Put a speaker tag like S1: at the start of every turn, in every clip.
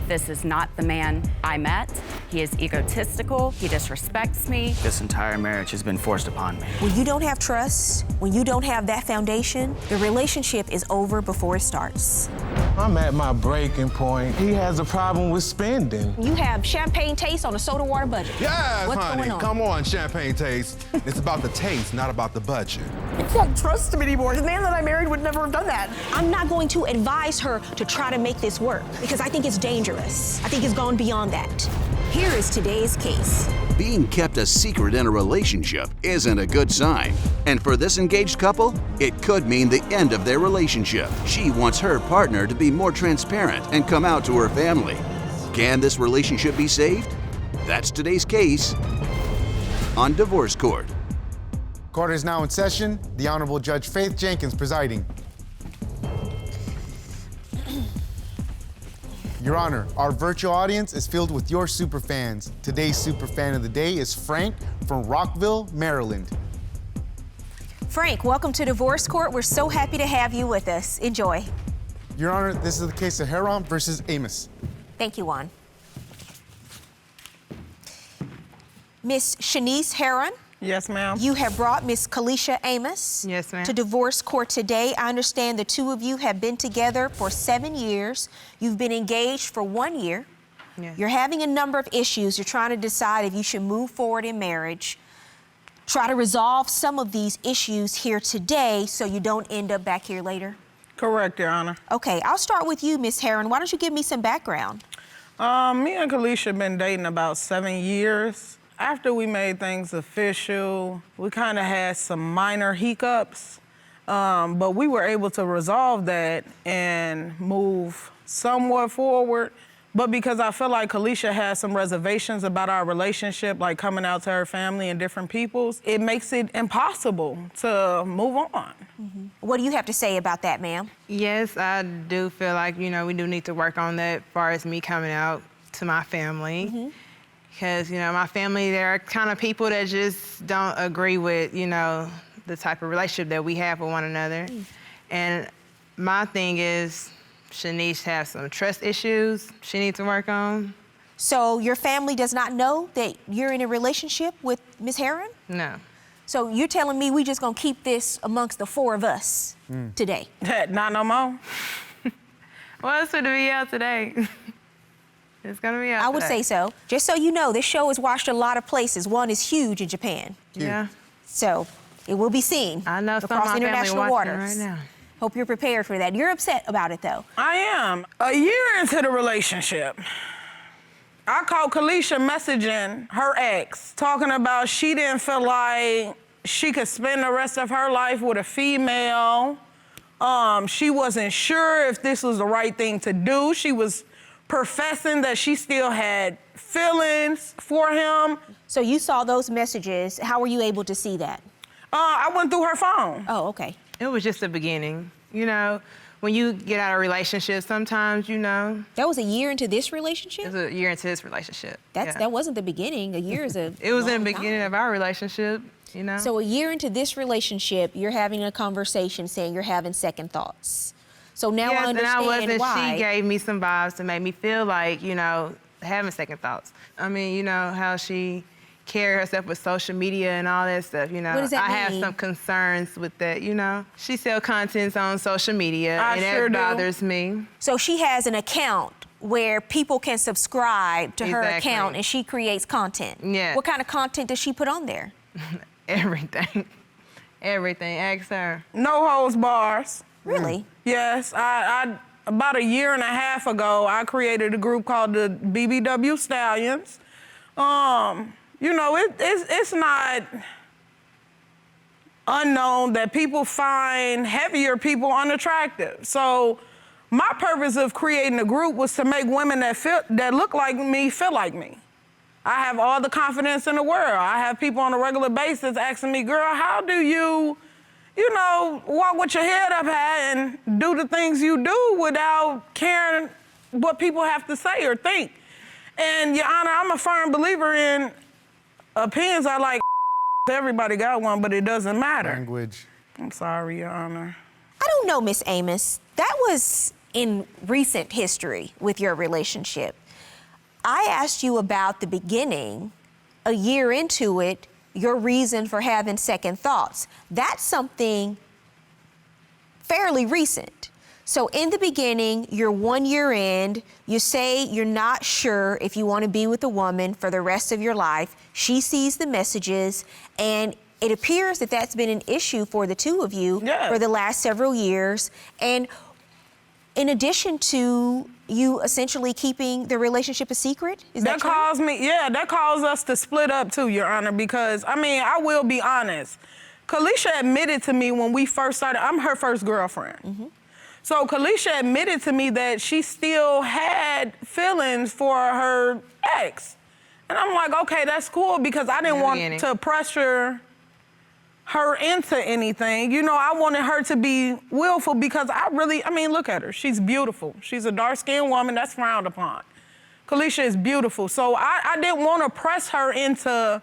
S1: This is not the man I met. He is egotistical, he disrespects me.
S2: This entire marriage has been forced upon me.
S3: When you don't have trust, when you don't have that foundation, the relationship is over before it starts.
S4: I'm at my breaking point. He has a problem with spending.
S3: You have champagne taste on a soda water budget.
S5: Yes,
S3: What's
S5: honey.
S3: going on?
S5: Come on, champagne taste. It's about the taste, not about the budget.
S6: I can't trust him anymore. The man that I married would never have done that.
S3: I'm not going to advise her to try to make this work because I think it's dangerous. I think it's gone beyond that. Here is today's case.
S7: Being kept a secret in a relationship isn't a good sign. And for this engaged couple, it could mean the end of their relationship. She wants her partner to be more transparent and come out to her family. Can this relationship be saved? That's today's case on Divorce Court.
S8: Court is now in session. The Honorable Judge Faith Jenkins presiding. Your Honor, our virtual audience is filled with your superfans. Today's superfan of the day is Frank from Rockville, Maryland.
S3: Frank, welcome to Divorce Court. We're so happy to have you with us. Enjoy.
S8: Your Honor, this is the case of Herron versus Amos.
S3: Thank you, Juan. Miss Chenise Herron.
S6: Yes, ma'am.
S3: You have brought Miss Kelisha Amos
S6: Yes, ma'am.
S3: to divorce court today. I understand the two of you have been together for 7 years. You've been engaged for 1 year.
S6: Yes.
S3: You're having a number of issues. You're trying to decide if you should move forward in marriage. Try to resolve some of these issues here today so you don't end up back here later.
S6: Correct, Your Honor.
S3: Okay, I'll start with you, Miss Herron. Why don't you give me some background?
S6: Me and Kelisha been dating about 7 years. After we made things official, we kind of had some minor hiccups, but we were able to resolve that and move somewhat forward. But because I feel like Kelisha has some reservations about our relationship, like coming out to her family and different peoples, it makes it impossible to move on.
S3: Mm-hmm. What do you have to say about that, ma'am?
S9: Yes, I do feel like, we do need to work on that as far as me coming out to my family.
S3: Mm-hmm.
S9: Because, my family, they're kind of people that just don't agree with, the type of relationship that we have with one another. And my thing is, Chenise has some trust issues she needs to work on.
S3: So your family does not know that you're in a relationship with Miss Herron?
S9: No.
S3: So you're telling me we just gonna keep this amongst the four of us today?
S6: Not no more.
S9: Well, it's going to be out today. It's going to be out
S3: I would
S9: today.
S3: say so. Just so you know, this show is watched a lot of places. One is huge in Japan.
S9: Yeah.
S3: So it will be seen
S9: I know some of
S3: across
S9: my family
S3: international
S9: watching
S3: waters.
S9: right now.
S3: Hope you're prepared for that. You're upset about it, though.
S6: I am. A year into the relationship, I called Kelisha messaging her ex, talking about she didn't feel like she could spend the rest of her life with a female. She wasn't sure if this was the right thing to do. She was professing that she still had feelings for him.
S3: So you saw those messages. How were you able to see that?
S6: I went through her phone.
S3: Oh, okay.
S9: It was just the beginning. When you get out of a relationship, sometimes,
S3: That was a year into this relationship?
S9: It was a year into this relationship.
S3: That wasn't the beginning. A year is a
S9: It was in
S3: long
S9: the beginning
S3: time.
S9: of our relationship,
S3: So a year into this relationship, you're having a conversation saying you're having second thoughts. So now
S9: yes,
S3: I understand
S9: and I wasn't,
S3: why.
S9: She gave me some vibes to make me feel like, having second thoughts. I mean, how she carry herself with social media and all that stuff,
S3: What does that
S9: I have
S3: mean?
S9: some concerns with that, She sells contents on social media, and
S6: sure
S9: that
S6: do.
S9: bothers me.
S3: So she has an account where people can subscribe to her
S9: Exactly.
S3: account and she creates content.
S9: Yeah.
S3: What kind of content does she put on there?
S9: Everything. Everything. Ask her.
S6: No holds bars.
S3: Really?
S6: Yes, I about a year and a half ago, I created a group called the BBW Stallions. It's not unknown that people find heavier people unattractive. So my purpose of creating a group was to make women that look like me feel like me. I have all the confidence in the world. I have people on a regular basis asking me, girl, how do you walk with your head up high and do the things you do without caring what people have to say or think? And, Your Honor, I'm a firm believer in opinions are like everybody got one, but it doesn't matter.
S8: Language.
S6: I'm sorry, Your Honor.
S3: I don't know, Miss Amos. That was in recent history with your relationship. I asked you about the beginning, a year into it, your reason for having second thoughts. That's something fairly recent. So in the beginning, you're 1 year in, you say you're not sure if you want to be with a woman for the rest of your life. She sees the messages, and it appears that that's been an issue for the two of you for the last several years. And in addition to you essentially keeping the relationship a secret, is that true?
S6: That caused us to split up too, Your Honor, because, I mean, I will be honest. Kelisha admitted to me when we first started, I'm her first girlfriend.
S3: Mm-hmm.
S6: So Kelisha admitted to me that she still had feelings for her ex. And I'm like, okay, that's cool, because I didn't want to pressure her into anything. You know, I wanted her to be willful, because I mean, look at her. She's beautiful. She's a dark-skinned woman. That's frowned upon. Kelisha is beautiful. So I didn't want to press her into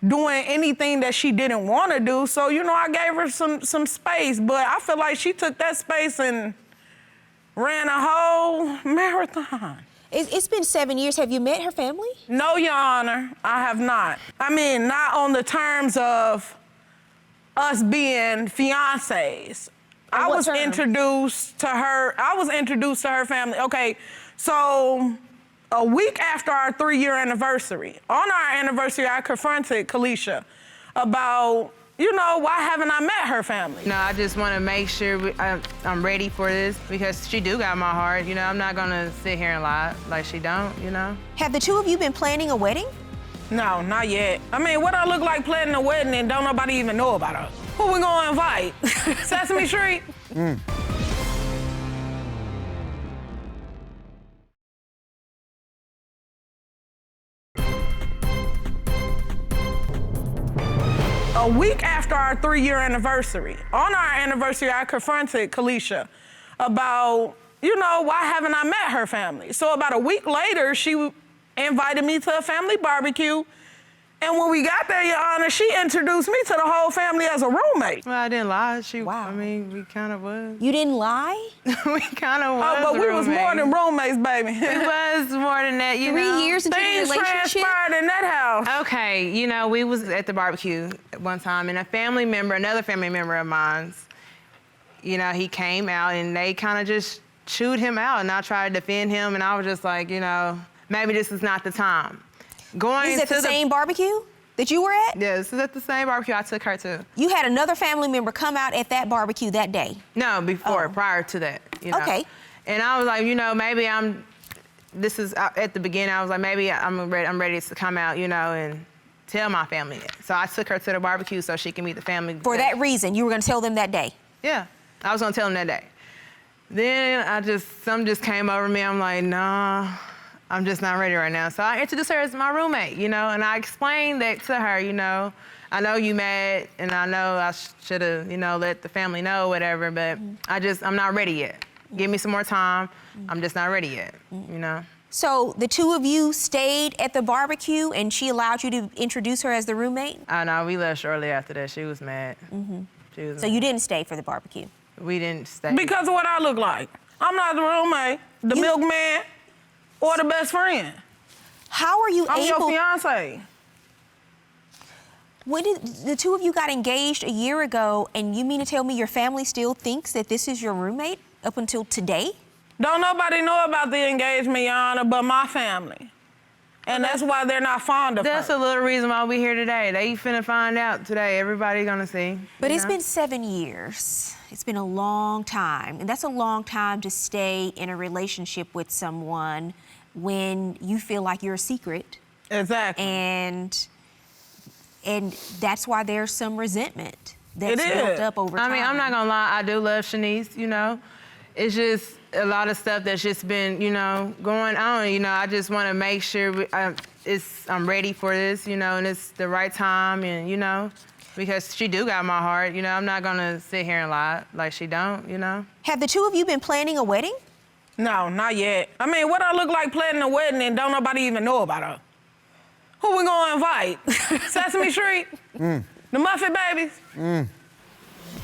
S6: doing anything that she didn't want to do. So, you know, I gave her some space, but I feel like she took that space and ran a whole marathon.
S3: It's been 7 years. Have you met her family?
S6: No, Your Honor, I have not. I mean, not on the terms of us being fiancés. I was introduced to her family. Okay, so a week after our 3-year anniversary, on our anniversary, I confronted Kelisha about, you know, why haven't I met her family?
S9: No, I just want to make sure I'm ready for this, because she do got my heart. You know, I'm not gonna sit here and lie like she don't, you know?
S3: Have the two of you been planning a wedding?
S6: No, not yet. I mean, what I look like planning a wedding and don't nobody even know about her? Who we gonna invite? Sesame Street? A week after our 3-year anniversary, on our anniversary, I confronted Kelisha about, you know, why haven't I met her family? So about a week later, she invited me to a family barbecue. And when we got there, Your Honor, she introduced me to the whole family as a roommate.
S9: Well, I didn't lie. I mean, we kind of was.
S3: You didn't lie?
S9: We kind of was.
S6: Oh, but we was more than roommates, baby.
S9: It was more than that, you know.
S3: 3 years into the relationship?
S6: Things transpired in that house.
S9: Okay, you know, we was at the barbecue one time, and another family member of mine, you know, he came out, and they kind of just chewed him out, and I tried to defend him, and I was just like, you know, maybe this is not the time.
S3: Is it the same barbecue that you were at?
S9: Yeah, this is at the same barbecue I took her to.
S3: You had another family member come out at that barbecue that day?
S9: No, prior to that. You know?
S3: Okay.
S9: And I was like, you know, maybe this is at the beginning, I was like, maybe I'm ready to come out, you know, and tell my family that. So I took her to the barbecue so she can meet the family.
S3: For that reason, you were gonna tell them that day?
S9: Yeah, I was gonna tell them that day. Then something just came over me. I'm like, nah, I'm just not ready right now. So I introduced her as my roommate, you know, and I explained that to her, you know. I know you mad, and I know I should have, you know, let the family know, whatever, but I'm not ready yet. Give me some more time. I'm just not ready yet, you know.
S3: So the two of you stayed at the barbecue, and she allowed you to introduce her as the roommate?
S9: I know, we left shortly after that. She was mad.
S3: So you didn't stay for the barbecue?
S9: We didn't stay.
S6: Because of what I look like. I'm not the roommate, the milkman, or the best friend.
S3: How are you
S6: I'm
S3: able...
S6: your fiance.
S3: When did the two of you got engaged a year ago, and you mean to tell me your family still thinks that this is your roommate up until today?
S6: Don't nobody know about the engagement, Your Honor, but my family. And that's why they're not fond of her.
S9: That's a little reason why we're here today. They finna find out today. Everybody gonna see.
S3: But it's been 7 years. It's been a long time. And that's a long time to stay in a relationship with someone when you feel like you're a secret.
S6: Exactly.
S3: And that's why there's some resentment that's built up over time.
S9: I mean, I'm not gonna lie, I do love Chenise, you know. It's just a lot of stuff that's just been, you know, going on. You know, I just want to make sure I'm ready for this, you know, and it's the right time, and you know, because she do got my heart. You know, I'm not gonna sit here and lie like she don't, you know.
S3: Have the two of you been planning a wedding?
S6: No, not yet. I mean, what I look like planning a wedding and don't nobody even know about her? Who we gonna invite? Sesame Street? The Muffin Babies?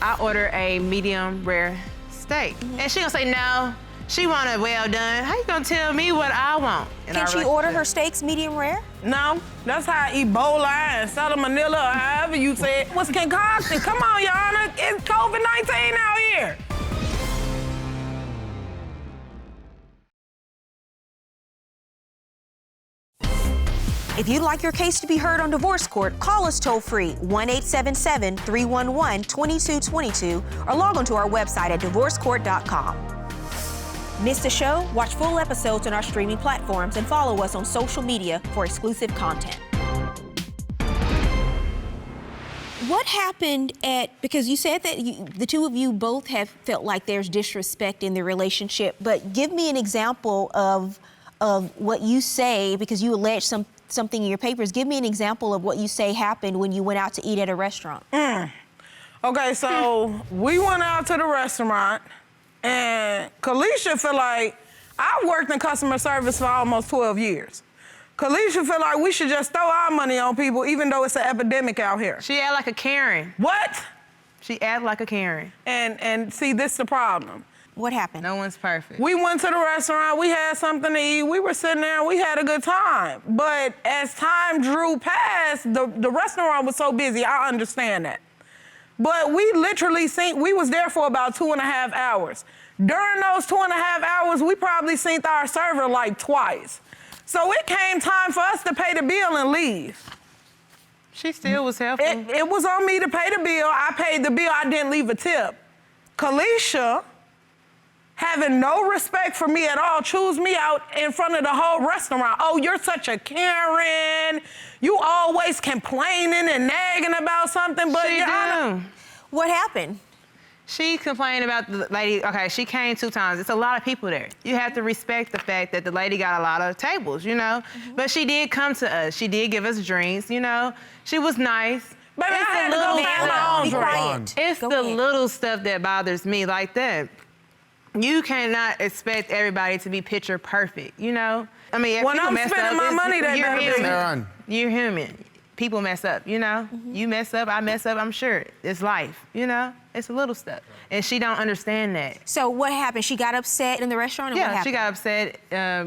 S9: I order a medium rare steak, and she gonna say no. She want it well done. How you gonna tell me what I want?
S3: Can she order her steaks medium rare?
S6: No, that's how Ebola and salmonella, or however you say it, was concocted. Come on, Your Honor, it's COVID-19 out here.
S3: If you'd like your case to be heard on divorce court, call us toll-free, 1-877-311-2222, or log on to our website at divorcecourt.com. Miss the show? Watch full episodes on our streaming platforms and follow us on social media for exclusive content. What happened because you said that the two of you both have felt like there's disrespect in the relationship, but give me an example of what you say, because you allege something in your papers. Give me an example of what you say happened when you went out to eat at a restaurant.
S6: Okay, so we went out to the restaurant, and Kelisha feel like, I worked in customer service for almost 12 years. Kelisha feel like we should just throw our money on people even though it's an epidemic out here.
S9: She act like a Karen.
S6: What?
S9: She act like a Karen.
S6: And see, this is the problem.
S3: What happened?
S9: No one's perfect.
S6: We went to the restaurant, we had something to eat, we were sitting there, and we had a good time. But as time drew past, the restaurant was so busy, I understand that. But we literally we was there for about 2.5 hours. During those 2.5 hours, we probably seen our server like twice. So it came time for us to pay the bill and leave.
S9: She still was helpful.
S6: It was on me to pay the bill. I paid the bill, I didn't leave a tip. Kelisha, having no respect for me at all, chews me out in front of the whole restaurant. Oh, you're such a Karen. You always complaining and nagging about something, but
S9: She do.
S3: What happened?
S9: She complained about the lady. Okay, she came 2 times. It's a lot of people there. You have to respect the fact that the lady got a lot of tables, you know? But she did come to us. She did give us drinks, you know? She was nice.
S6: Baby, I had to go get my own drink.
S9: It's the little stuff that bothers me, like that. You cannot expect everybody to be picture perfect, you know? I mean, if
S6: when
S9: people
S6: I'm
S9: mess
S6: spending
S9: up,
S6: my money, that
S9: you're
S6: better be.
S9: human. You're human. People mess up, you know? You mess up, I mess up, I'm sure. It's life, you know? It's a little stuff. And she don't understand that.
S3: So what happened? She got upset in the restaurant?
S9: Yeah,
S3: what happened?
S9: she got upset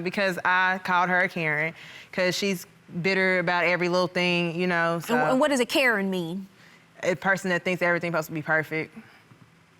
S9: because I called her a Karen, because she's bitter about every little thing, you know? So
S3: And what does a Karen mean?
S9: a person that thinks everything's supposed to be perfect.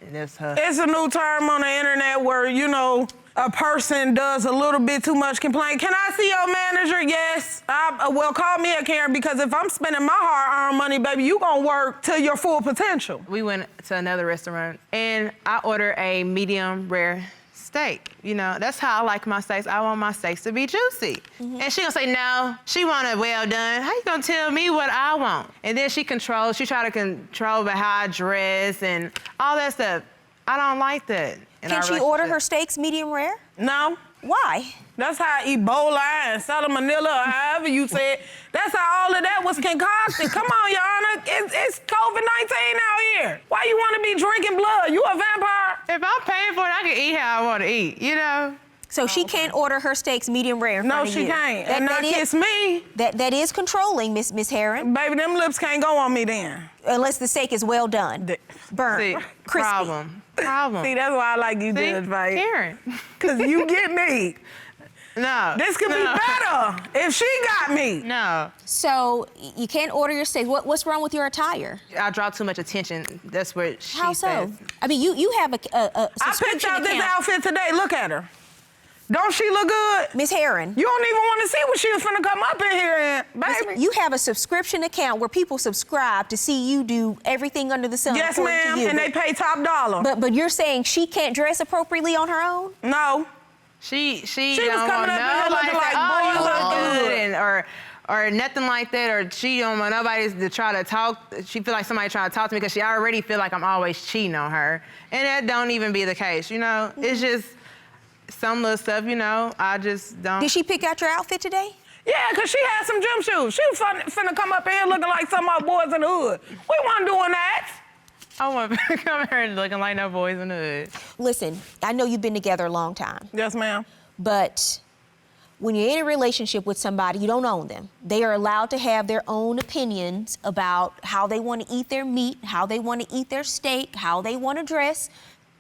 S9: And that's her.
S6: It's a new term on the internet where, you know, a person does a little bit too much complaint. Can I see your manager? Yes. Well, call me a Karen, because if I'm spending my hard-earned money, baby, you gonna work to your full potential.
S9: We went to another restaurant, and I ordered a medium rare steak. You know, that's how I like my steaks. I want my steaks to be juicy. And she gonna say no. She want it well done. How you gonna tell me what I want? And then she try to control about how I dress and all that stuff. I don't like that.
S3: Can she order her steaks medium rare?
S6: No.
S3: Why?
S6: That's how Ebola and salmonella, or however you say it, that's how all of that was concocted. Come on, Your Honor, it's COVID-19 out here. Why you want to be drinking blood? You a vampire?
S9: If I'm paying for it, I can eat how I want to eat, you know?
S3: So she can't order her steaks medium rare in front of you?
S6: No, she can't. And not kiss me.
S3: That is controlling, Miss Herron.
S6: Baby, them lips can't go on me then.
S3: Unless the steak is well done, burnt,
S9: See,
S3: crispy.
S9: Problem.
S6: See, that's why I like you, Judge, babe.
S9: Karen.
S6: Because you get me.
S9: No.
S6: This could be better if she got me.
S9: No.
S3: So you can't order your steak. What's wrong with your attire?
S9: I draw too much attention. That's what she
S3: How so?
S9: says.
S3: I mean, you have a
S6: I
S3: subscription
S6: picked out this
S3: account.
S6: outfit today. Look at her. Don't she look good?
S3: Miss Herron.
S6: You don't even want to see what she was finna come up in here in, baby.
S3: You have a subscription account where people subscribe to see you do everything under the sun.
S6: Yes,
S3: according to
S6: ma'am,
S3: you.
S6: and they pay top dollar.
S3: But you're saying she can't dress appropriately on her own?
S6: No.
S9: She
S6: was
S9: don't
S6: coming
S9: want
S6: up in here
S9: nobody to
S6: looking
S9: say,
S6: like,
S9: oh,
S6: boy,
S9: you
S6: you
S9: look
S6: look
S9: good,
S6: good.
S9: or nothing like that, or she don't want nobody to try to talk. She feel like somebody trying to talk to me because she already feel like I'm always cheating on her. And that don't even be the case, you know? It's just some little stuff, you know, I just don't.
S3: Did she pick out your outfit today?
S6: Yeah, because she had some gym shoes. She was finna come up in here looking like some of our boys in the hood. We wasn't doing that.
S9: I want to come here looking like no boys in the hood.
S3: Listen, I know you've been together a long time.
S6: Yes, ma'am.
S3: But when you're in a relationship with somebody, you don't own them. They are allowed to have their own opinions about how they want to eat their meat, how they want to eat their steak, how they want to dress.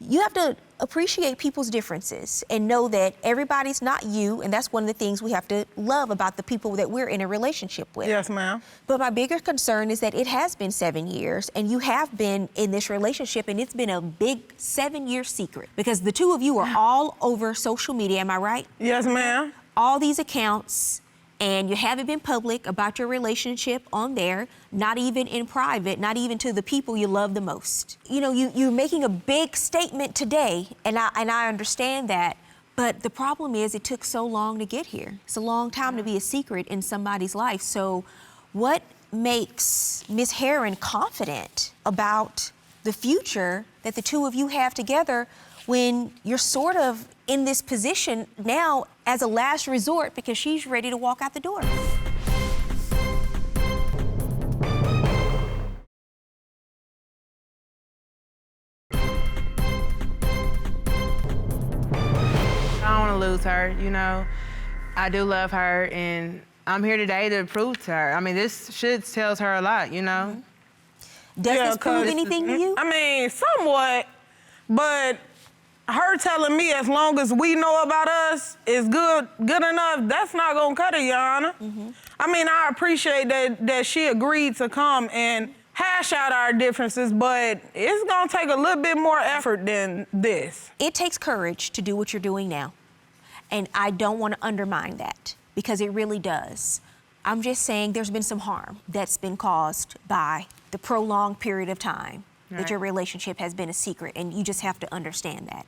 S3: You have to appreciate people's differences and know that everybody's not you, and that's one of the things we have to love about the people that we're in a relationship with.
S6: Yes, ma'am.
S3: But my bigger concern is that it has been 7 years, and you have been in this relationship, and it's been a big 7-year secret because the two of you are all over social media, am I right?
S6: Yes, ma'am.
S3: All these accounts, and you haven't been public about your relationship on there, not even in private, not even to the people you love the most. You know, you're making a big statement today, and I understand that, but the problem is it took so long to get here. It's a long time to be a secret in somebody's life. So what makes Ms. Herron confident about the future that the two of you have together when you're sort of in this position now as a last resort because she's ready to walk out the door?
S9: I don't want to lose her, you know. I do love her, and I'm here today to prove to her. I mean, this shit tells her a lot, you know.
S3: Does this prove anything to you?
S6: I mean, somewhat, but her telling me as long as we know about us is good enough, that's not gonna cut it, Your Honor. I mean, I appreciate that she agreed to come and hash out our differences, but it's gonna take a little bit more effort than this.
S3: It takes courage to do what you're doing now. And I don't want to undermine that because it really does. I'm just saying there's been some harm that's been caused by the prolonged period of time that your relationship has been a secret, and you just have to understand that.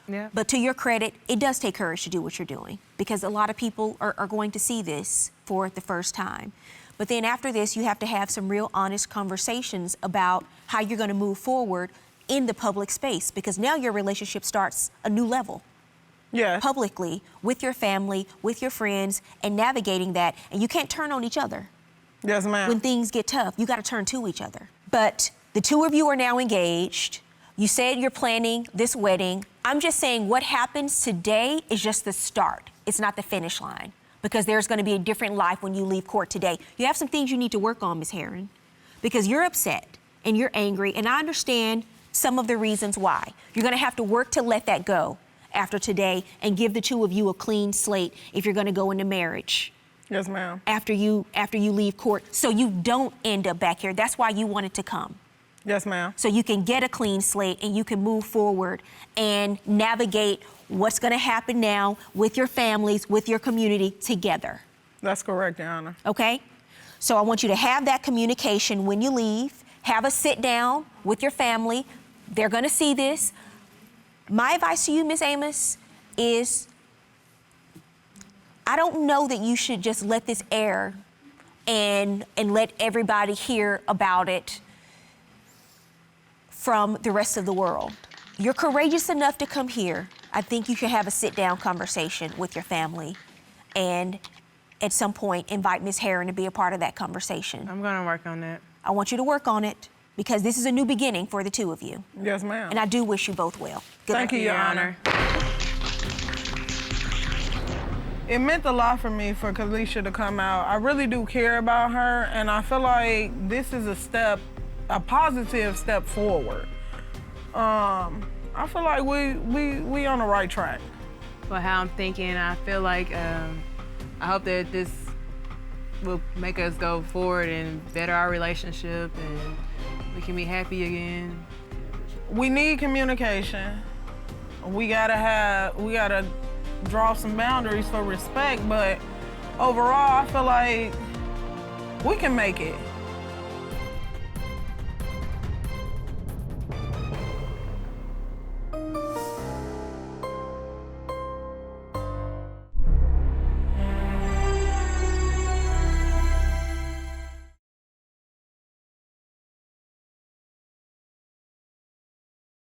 S9: Yeah.
S3: But to your credit, it does take courage to do what you're doing because a lot of people are going to see this for the first time. But then after this, you have to have some real honest conversations about how you're going to move forward in the public space because now your relationship starts a new level.
S6: Yeah.
S3: Publicly, with your family, with your friends, and navigating that. And you can't turn on each other.
S6: Yes, ma'am.
S3: When things get tough, you got to turn to each other. But the two of you are now engaged. You said you're planning this wedding. I'm just saying what happens today is just the start. It's not the finish line because there's going to be a different life when you leave court today. You have some things you need to work on, Ms. Herron, because you're upset and you're angry, and I understand some of the reasons why. You're going to have to work to let that go after today and give the two of you a clean slate if you're going to go into marriage.
S6: Yes, ma'am.
S3: After you leave court, so you don't end up back here. That's why you wanted to come.
S6: Yes, ma'am.
S3: So you can get a clean slate and you can move forward and navigate what's going to happen now with your families, with your community together.
S6: That's correct, Your Honor.
S3: Okay? So I want you to have that communication when you leave. Have a sit down with your family. They're going to see this. My advice to you, Ms. Amos, is I don't know that you should just let this air and let everybody hear about it from the rest of the world. You're courageous enough to come here. I think you should have a sit-down conversation with your family and at some point invite Ms. Herron to be a part of that conversation.
S9: I'm gonna work on that.
S3: I want you to work on it because this is a new beginning for the two of you.
S6: Yes, ma'am.
S3: And I do wish you both well. Good
S6: Thank
S3: luck.
S6: you, Your Honor. It meant a lot for me for Kelisha to come out. I really do care about her, and I feel like this is a positive step forward. I feel like we on the right track.
S9: For how I'm thinking, I feel like I hope that this will make us go forward and better our relationship, and we can be happy again.
S6: We need communication. We gotta draw some boundaries for respect, but overall, I feel like we can make it.